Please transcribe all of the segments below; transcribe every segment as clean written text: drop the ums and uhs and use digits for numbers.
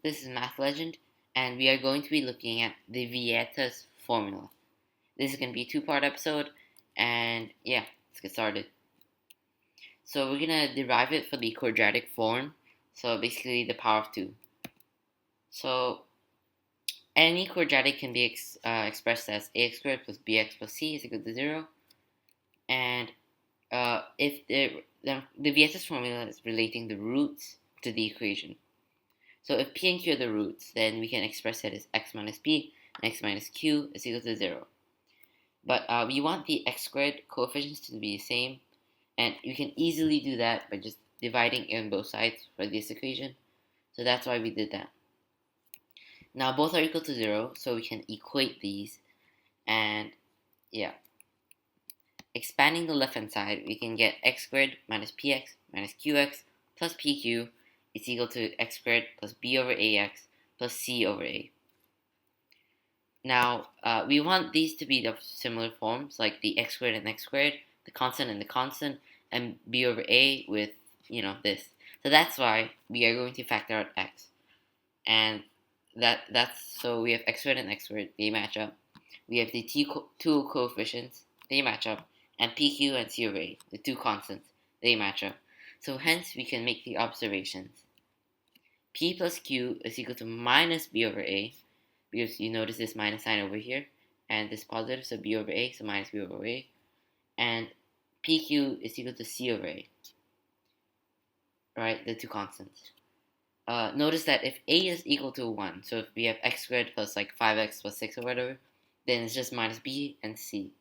This is Math Legend, and we are going to be looking at the Vieta's formula. This is going to be a two-part episode, and yeah, let's get started. So we're going to derive it for the quadratic form, so basically the power of 2. So any quadratic can be expressed as ax squared plus bx plus c is equal to 0, and if the Vieta's formula is relating the roots to the equation. So if p and q are the roots, then we can express it as x minus p and x minus q is equal to 0. But we want the x squared coefficients to be the same, and you can easily do that by just dividing in both sides for this equation. So that's why we did that. Now both are equal to 0, so we can equate these, and yeah. Expanding the left hand side, we can get x squared minus px minus qx plus pq is equal to x squared plus b over ax plus c over a. Now, we want these to be of similar forms, like the x squared and x squared, the constant and the constant, and b over a with, this. So that's why we are going to factor out x. And so we have x squared and x squared, they match up. We have the two coefficients, they match up. And pq and c over a, the two constants, they match up. So hence we can make the observations. P plus q is equal to minus b over a, because you notice this minus sign over here, and this positive, so b over a, so minus b over a. And pq is equal to c over a, right, the two constants. Notice that if a is equal to 1, so if we have x squared plus like 5x plus 6 or whatever, then it's just minus b and c.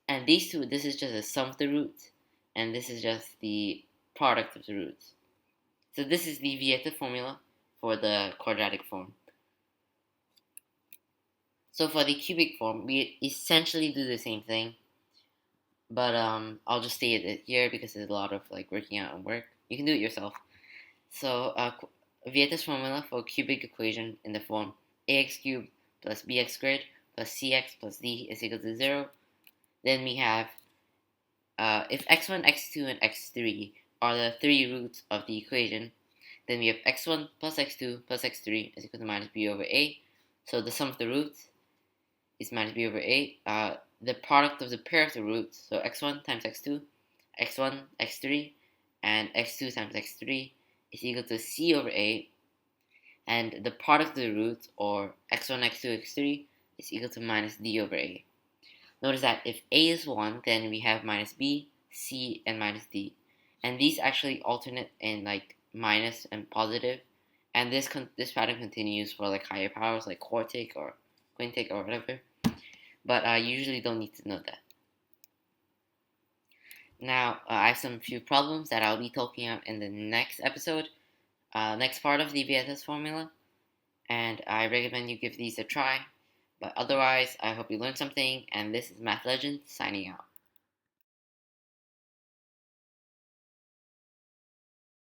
And these two, this is just a sum of the roots, and this is just the product of the roots. So this is the Vieta formula for the quadratic form. So for the cubic form, we essentially do the same thing, but I'll just state it here because there's a lot of working out and work. You can do it yourself. So Vieta's formula for cubic equation in the form ax cubed plus bx squared plus cx plus d is equal to 0. Then we have, if x1, x2, and x3 are the three roots of the equation, then we have x1 plus x2 plus x3 is equal to minus b over a. So the sum of the roots is minus b over a. The product of the pair of the roots, so x1 times x2, x1, x3, and x2 times x3 is equal to c over a. And the product of the roots, or x1, x2, x3, is equal to minus d over a. Notice that if a is 1, then we have minus b, c, and minus d. And these actually alternate in minus and positive. And this pattern continues for higher powers like quartic or quintic or whatever. But I usually don't need to know that. Now, I have some few problems that I'll be talking about in the next episode. Next part of the Vieta's formula. And I recommend you give these a try. But otherwise, I hope you learned something, and this is Math Legend signing out.